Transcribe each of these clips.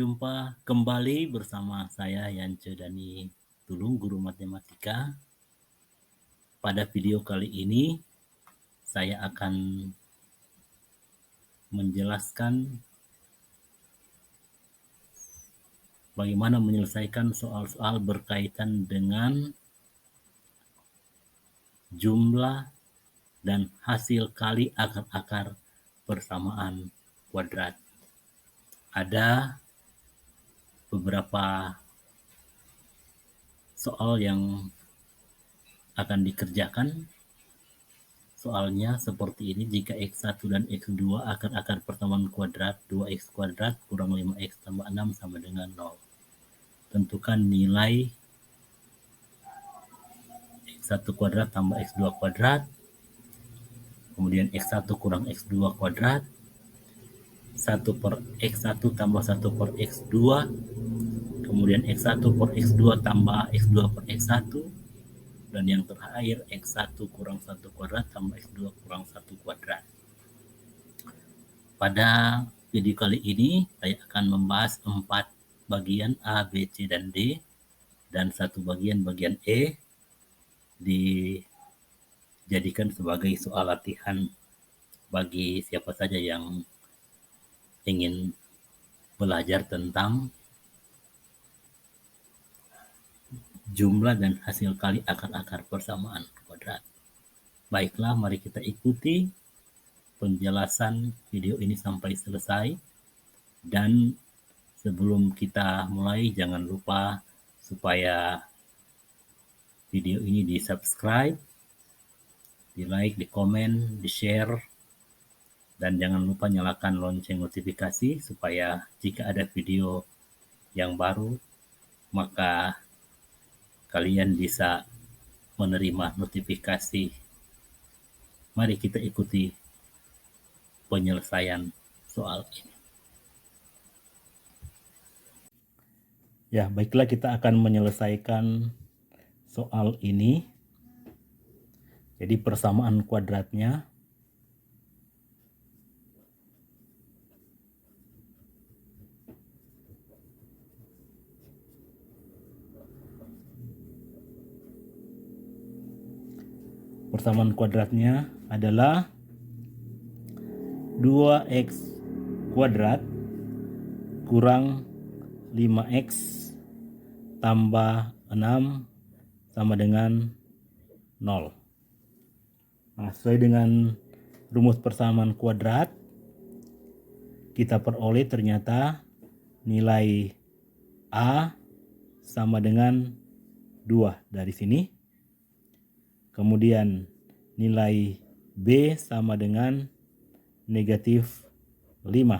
Berjumpa kembali bersama saya Yance Dani Tulung, guru matematika. Pada video kali ini saya akan menjelaskan bagaimana menyelesaikan soal-soal berkaitan dengan jumlah dan hasil kali akar-akar persamaan kuadrat. Ada beberapa soal yang akan dikerjakan. Soalnya seperti ini: jika X1 dan X2 akar-akar persamaan kuadrat 2X kuadrat kurang 5X tambah 6 sama dengan 0. Tentukan nilai X1 kuadrat tambah X2 kuadrat, kemudian X1 kurang X2 kuadrat, 1 per X1 tambah 1 per X2, kemudian X1 per X2 tambah X2 per X1, dan yang terakhir X1 kurang 1 kuadrat tambah X2 kurang 1 kuadrat. Pada video kali ini saya akan membahas 4 bagian A, B, C, dan D, dan 1 bagian E dijadikan sebagai soal latihan bagi siapa saja yang ingin belajar tentang jumlah dan hasil kali akar-akar persamaan kuadrat. Baiklah, mari kita ikuti penjelasan video ini sampai selesai. Dan sebelum kita mulai, jangan lupa supaya video ini di-subscribe, di-like, di-komen, di-share, dan jangan lupa nyalakan lonceng notifikasi supaya jika ada video yang baru, maka kalian bisa menerima notifikasi. Mari kita ikuti penyelesaian soal ini. Ya, baiklah, kita akan menyelesaikan soal ini. Jadi persamaan kuadratnya adalah 2X kuadrat kurang 5X tambah 6 sama dengan 0. Nah, sesuai dengan rumus persamaan kuadrat, kita peroleh ternyata nilai A sama dengan 2 dari sini. Kemudian nilai B sama dengan negatif 5.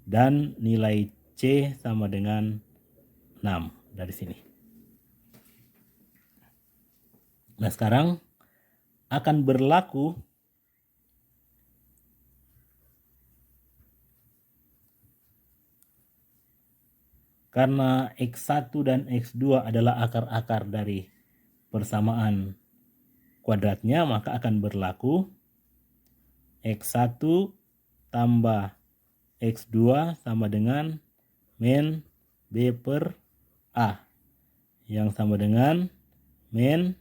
Dan nilai C sama dengan 6 dari sini. Nah, sekarang akan berlaku karena X1 dan X2 adalah akar-akar dari persamaan kuadratnya, maka akan berlaku X1 tambah X2 sama dengan min B per A, yang sama dengan min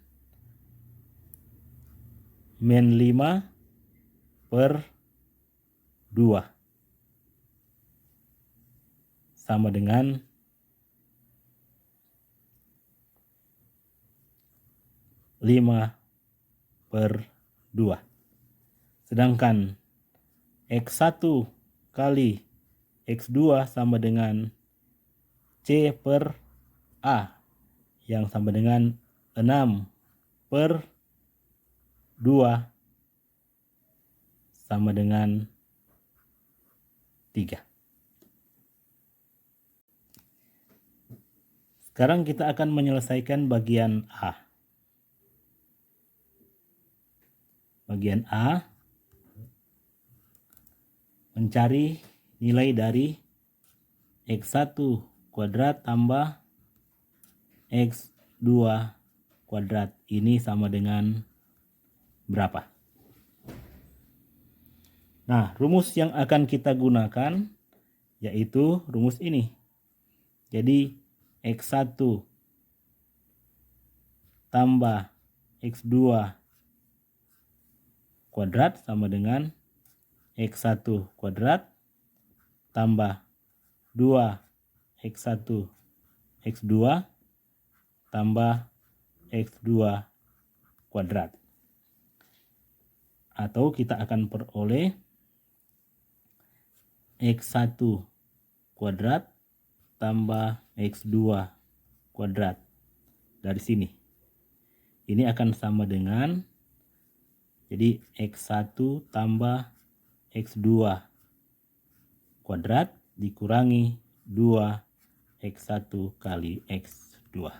5 per 2 sama dengan 5 per 2. Sedangkan X1 kali X2 sama dengan C per A, yang sama dengan 6 per 2 sama dengan 3. Sekarang kita akan menyelesaikan bagian A. Bagian A, mencari nilai dari X1 kuadrat tambah X2 kuadrat ini sama dengan berapa? Nah, rumus yang akan kita gunakan yaitu rumus ini. Jadi X1 tambah X2 kuadrat sama dengan X1 kuadrat tambah 2X1 X2 tambah X2 kuadrat. Atau kita akan peroleh X1 kuadrat tambah X2 kuadrat. Dari sini ini akan sama dengan, jadi X1 tambah X2 kuadrat dikurangi 2X1 kali X2.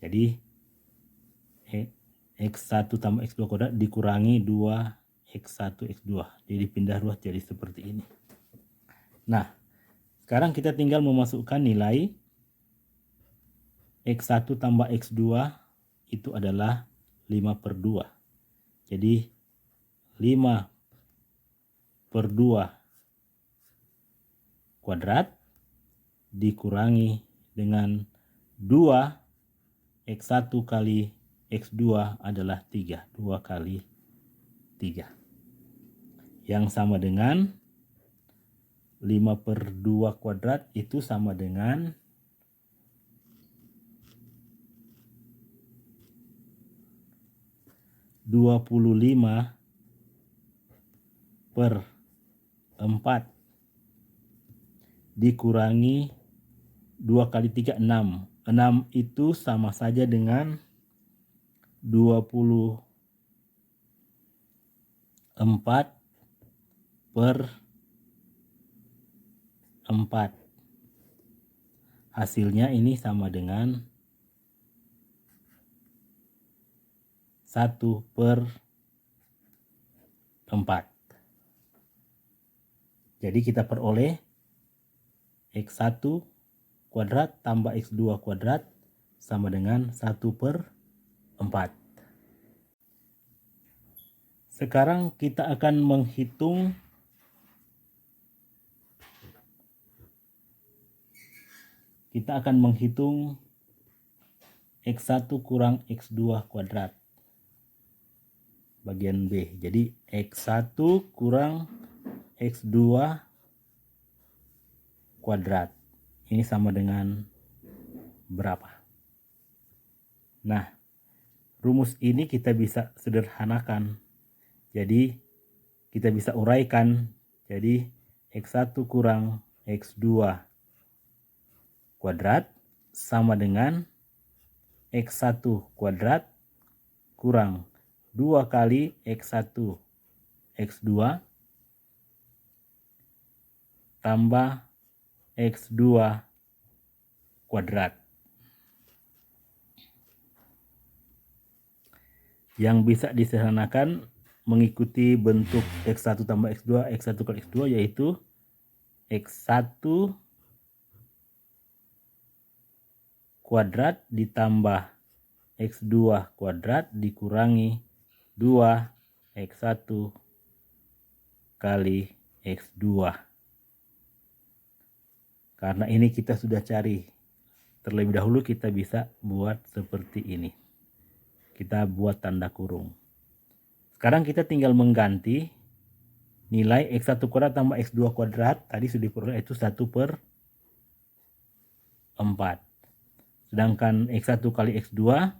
Jadi X1 tambah X2 kuadrat dikurangi 2X1 X2. Jadi pindah ruas jadi seperti ini. Nah, sekarang kita tinggal memasukkan nilai X1 tambah X2 itu adalah 5/2. Jadi 5/2 kuadrat dikurangi dengan 2X1 kali X2 adalah 3. 2 kali 3. Yang sama dengan 5/2 kuadrat itu sama dengan 25/4 dikurangi 2 kali 3, 6. 6 itu sama saja dengan 24/4. Hasilnya ini sama dengan 1/4. Jadi kita peroleh X1 kuadrat tambah X2 kuadrat sama dengan 1/4. Sekarang kita akan menghitung X1 kurang X2 kuadrat. Bagian B. Jadi X1 kurang X2 kuadrat. Ini sama dengan berapa? Nah, rumus ini kita bisa sederhanakan. Jadi kita bisa uraikan. Jadi X1 kurang X2 kuadrat sama dengan X1 kuadrat kurang 2 kali X1 X2 tambah X2 kuadrat. Yang bisa disederhanakan mengikuti bentuk X1 tambah X2, X1 kali X2, yaitu X1 kuadrat ditambah X2 kuadrat dikurangi 2X1 kali X2. Karena ini kita sudah cari terlebih dahulu, kita bisa buat seperti ini. Kita buat tanda kurung. Sekarang kita tinggal mengganti nilai X1 kuadrat tambah X2 kuadrat. Tadi sudah diperoleh itu 1/4. Sedangkan X1 kali X2,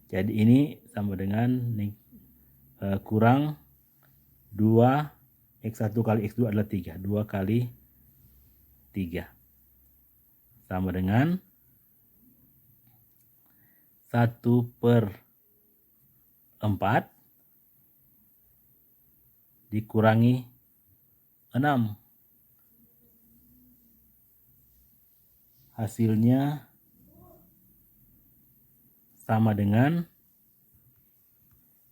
jadi ini sama dengan kurang 2 X1 kali X2 adalah 3. 2 kali 3 sama dengan 1/4 dikurangi 6. Hasilnya sama dengan,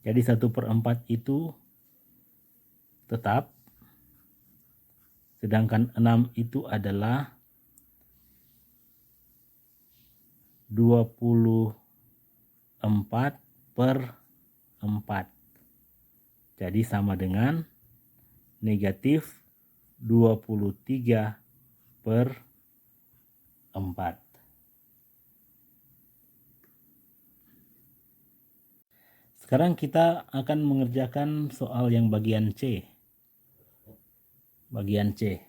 jadi 1/4 itu tetap, sedangkan 6 itu adalah 24/4. Jadi sama dengan negatif 23/4. Sekarang kita akan mengerjakan soal yang bagian C. Bagian C.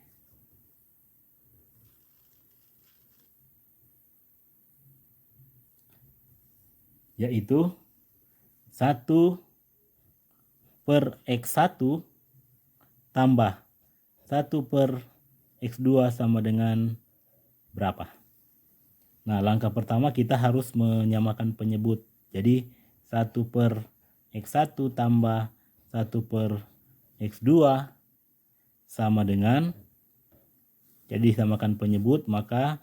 Yaitu 1/x1 tambah 1/x2 sama dengan berapa? Nah, langkah pertama kita harus menyamakan penyebut. Jadi 1/x1 tambah 1/x2 sama dengan, jadi samakan penyebut, maka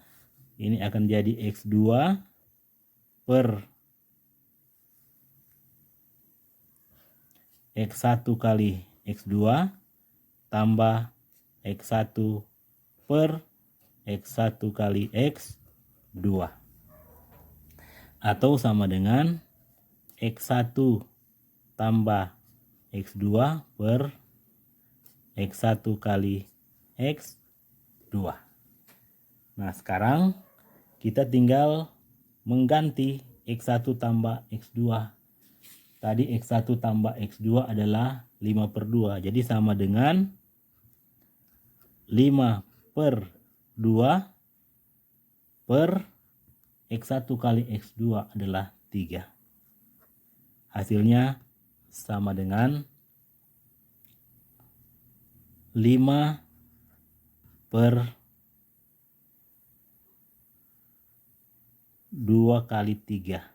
ini akan jadi x2 per x1 kali x2 tambah x1 per x1 kali x2, atau sama dengan x1 tambah x2 per x1 kali x2. Nah, sekarang kita tinggal mengganti x1 tambah x2. Tadi x1 tambah x2 adalah 5/2. Jadi sama dengan 5/2 per x1 kali x2 adalah 3. Hasilnya sama dengan 5/2 kali 3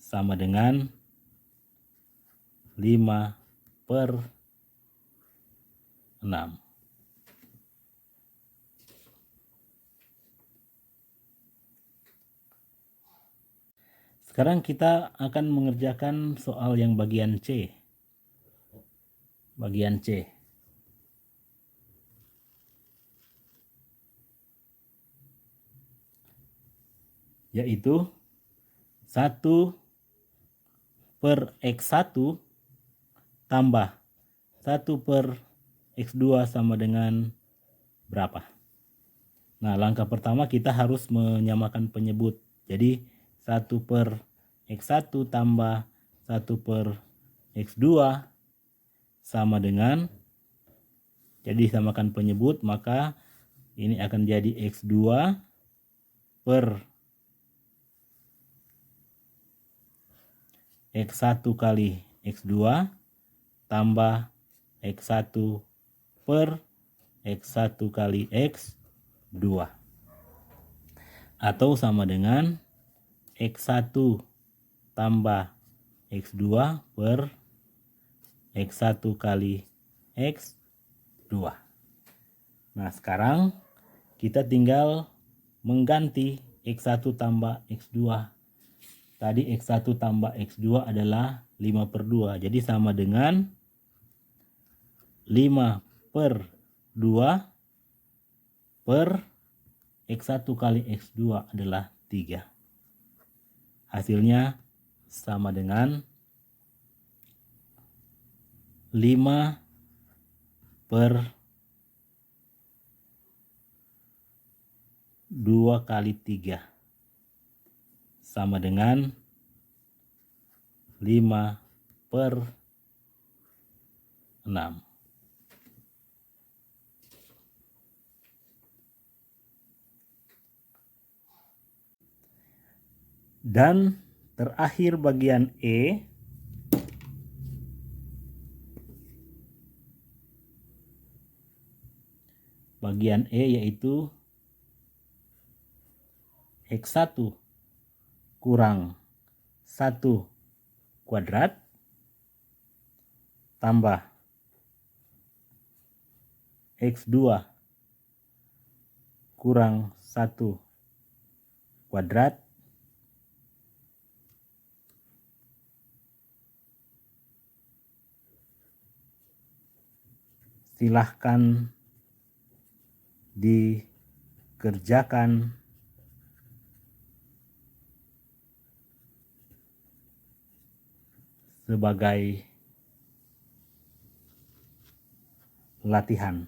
sama dengan 5/6. Sekarang kita akan mengerjakan soal yang bagian C. Bagian C. Yaitu 1/x1 tambah 1/x2 sama dengan berapa? Nah, langkah pertama kita harus menyamakan penyebut. Jadi 1/x1 tambah 1/x2 sama dengan, jadi samakan penyebut, maka ini akan jadi x2 per x1 kali x2 tambah x1 per x1 kali x2, atau sama dengan x1 tambah x2 per x1 kali x2. Nah, sekarang kita tinggal mengganti x1 tambah x2. Tadi x1 tambah x2 adalah 5/2. Jadi sama dengan 5/2 per x1 kali x2 adalah 3. Hasilnya sama dengan 5/2 kali 3 sama dengan 5/6. Dan terakhir bagian E. Bagian E yaitu x1 kurang 1 kuadrat tambah x2 kurang 1 kuadrat silahkan dikerjakan sebagai latihan.